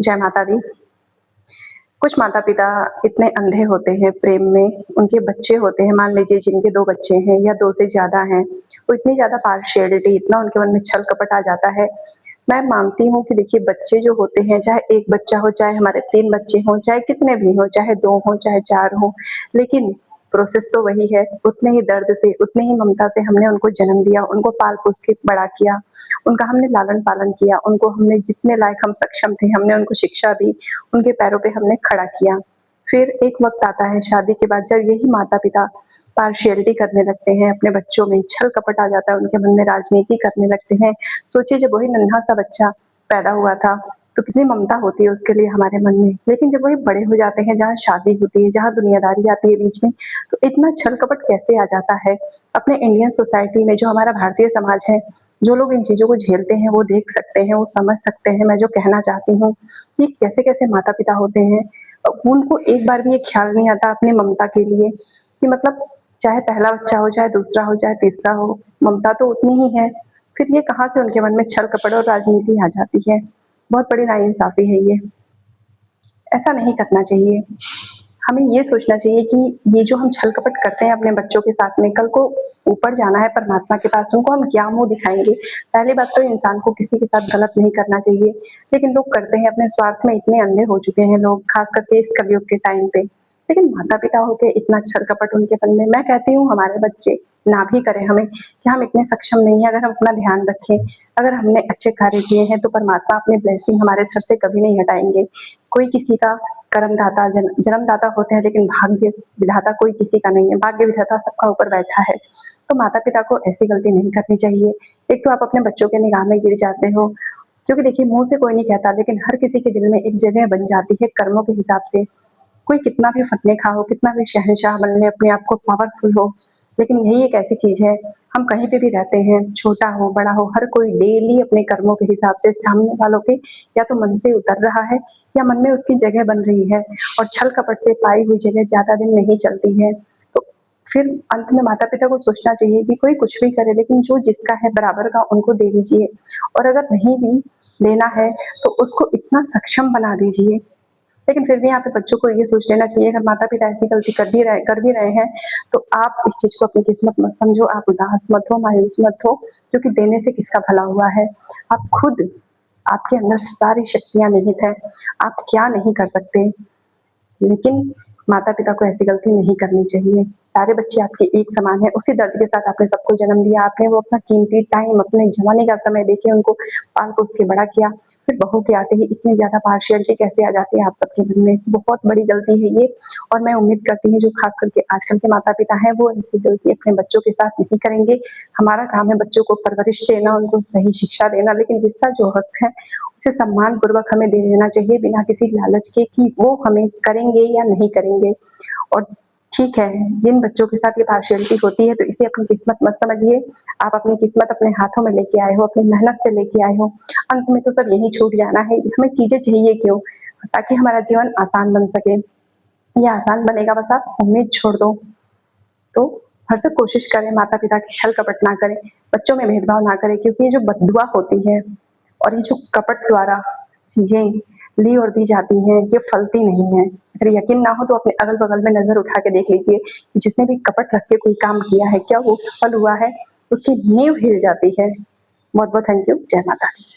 जय माता दी। कुछ माता-पिता इतने अंधे होते हैं प्रेम में, उनके बच्चे होते हैं, मान लीजिए जिनके 2 बच्चे हैं या 2 से ज़्यादा हैं, वो इतनी ज़्यादा पार्शियलिटी, इतना उनके मन में छल-कपट आ जाता है। मैं मानती हूँ कि देखिए बच्चे जो होते हैं, चाहे 1 बच्चा हो, चाहे हमारे 3 बच्चे हों, चाहे कितने भी हों, चाहे 2 हों, चाहे 4 हों, लेकिन प्रोसेस तो वही है। उतने ही दर्द से, उतनी ही ममता से हमने उनको जन्म दिया, उनको पाल-पोस के बड़ा किया, उनका हमने लालन-पालन किया, उनको हमने जितने लायक हम सक्षम थे, हमने उनको शिक्षा दी, उनके पैरों पे हमने खड़ा किया। फिर एक वक़्त आता है शादी के बाद जब यही माता-पिता पार्शियलिटी करने लगते हैं अपने बच्चों में, छल-कपट आ जाता है उनके मन में, राजनीति करने लगते हैं। सोचिए जब वही नन्हा-सा बच्चा पैदा हुआ था, तो कितनी ममता होती है उसके लिए हमारे मन में। लेकिन जब वही बड़े हो जाते हैं, जहाँ शादी होती है, जहाँ दुनियादारी आती है बीच में, तो इतना छल-कपट कैसे आ जाता है? अपने इंडियन सोसाइटी में जो हमारा भारतीय समाज है, जो लोग इन चीज़ों को झेलते हैं, वो देख सकते हैं, वो समझ सकते हैं मैं जो कहना चाहती हूँ, कि कैसे-कैसे माता-पिता होते हैं। उनको एक बार भी ये ख्याल नहीं आता अपनी ममता के लिए कि मतलब चाहे पहला बच्चा हो, चाहे दूसरा हो, चाहे तीसरा हो, ममता तो उतनी ही है। फिर ये कहाँ से उनके मन में छल-कपट और राजनीति आ जाती है। बहुत बड़ी नाइंसाफ़ी है ये। ऐसा नहीं करना चाहिए। हमें ये सोचना चाहिए कि ये जो हम छल-कपट करते हैं अपने बच्चों के साथ में, कल को ऊपर जाना है परमात्मा के पास, उनको हम क्या मुँह दिखाएँगे? पहली बात तो इंसान को किसी के साथ गलत नहीं करना चाहिए, लेकिन लोग करते हैं, अपने स्वार्थ में इतने अंधे हो चुके हैं लोग, ख़ास करके इस कलयुग के टाइम पे। लेकिन माता-पिता होके इतना छल-कपट उनके मन में, मैं कहती हूँ हमारे बच्चे ना भी करें हमें, कि हम इतने सक्षम नहीं हैं, अगर हम अपना ध्यान रखें, अगर हमने अच्छे कार्य किए हैं, तो परमात्मा अपनी ब्लेसिंग हमारे सर से कभी नहीं हटाएँगे। कोई किसी का कर्मदाता जन्मदाता होते हैं, लेकिन भाग्य विधाता कोई किसी का नहीं है, भाग्य विधाता सबका ऊपर बैठा है। तो माता-पिता को ऐसी गलती नहीं करनी चाहिए। एक तो आप अपने बच्चों के निगाह में गिर जाते हो, क्योंकि देखिए मुँह से कोई नहीं कहता, लेकिन हर किसी के दिल में एक जगह बन जाती है कर्मों के हिसाब से। कोई कितना भी फतने-खा हो, कितना भी शहंशाह बन ले, अपने आप को पावरफुल हो, लेकिन यही एक ऐसी चीज़ है, हम कहीं पे भी रहते हैं, छोटा हो, बड़ा हो, हर कोई डेली अपने कर्मों के हिसाब से सामने वालों के या तो मन से उतर रहा है या मन में उसकी जगह बन रही है, और छल-कपट से पाई हुई जगह ज़्यादा दिन नहीं चलती है। तो फिर अंत में माता-पिता को सोचना चाहिए कि कोई कुछ भी करे, लेकिन जो जिसका है बराबर का उनको दे दीजिए, और अगर नहीं भी देना है, तो उसको इतना सक्षम बना दीजिए। लेकिन फिर भी यहाँ पे बच्चों को ये सोच लेना चाहिए, अगर माता-पिता ऐसी गलती कर भी रहे हैं, तो आप इस चीज़ को अपनी किस्मत मत समझो, आप उदास मत हो, मायूस मत हो, क्योंकि देने से किसका भला हुआ है। आप खुद, आपके अंदर सारी शक्तियाँ निहित हैं, आप क्या नहीं कर सकते। लेकिन माता-पिता को ऐसी गलती नहीं करनी चाहिए। सारे बच्चे आपके एक समान हैं, उसी दर्द के साथ आपने सबको जन्म दिया, आपने वो अपना कीमती टाइम, अपने जवानी का समय देके उनको पाल-पोस के बड़ा किया। फिर बहू के आते ही इतनी ज़्यादा पार्शियलिटी कैसे आ जाती है आप सबके मन में? बहुत बड़ी गलती है ये, और मैं उम्मीद करती हूँ जो खास करके आजकल के माता-पिता हैं, वो ऐसी गलती अपने बच्चों के साथ नहीं करेंगे। हमारा काम है बच्चों को परवरिश देना, उनको सही शिक्षा देना, लेकिन जिसका जो हक है, उसे सम्मानपूर्वक हमें दे देना चाहिए, बिना किसी लालच के कि वो हमें करेंगे या नहीं करेंगे। और ठीक है, जिन बच्चों के साथ ये पार्शियलिटी होती है, तो इसे अपनी किस्मत मत समझिए। आप अपनी किस्मत अपने हाथों में लेके आए हो, अपनी मेहनत से लेके आए हो। अंत में तो सब यही छूट जाना है, हमें चीज़ें चाहिए क्यों? ताकि हमारा जीवन आसान बन सके। ये आसान बनेगा, बस आप उम्मीद छोड़ दो। तो हर से कोशिश करें, माता-पिता की छल-कपट ना करें, बच्चों में भेदभाव ना करें, क्योंकि ये जो बददुआ होती है और ये जो कपट द्वारा चीज़ें ली और दी जाती हैं, ये फलती नहीं हैं। अगर यकीन ना हो तो अपने अगल-बगल में नज़र उठा के देख लीजिए, जिसने भी कपट रख के कोई काम किया है, क्या वो सफल हुआ है? उसकी नींव हिल जाती है। बहुत-बहुत थैंक यू। जय माता दी।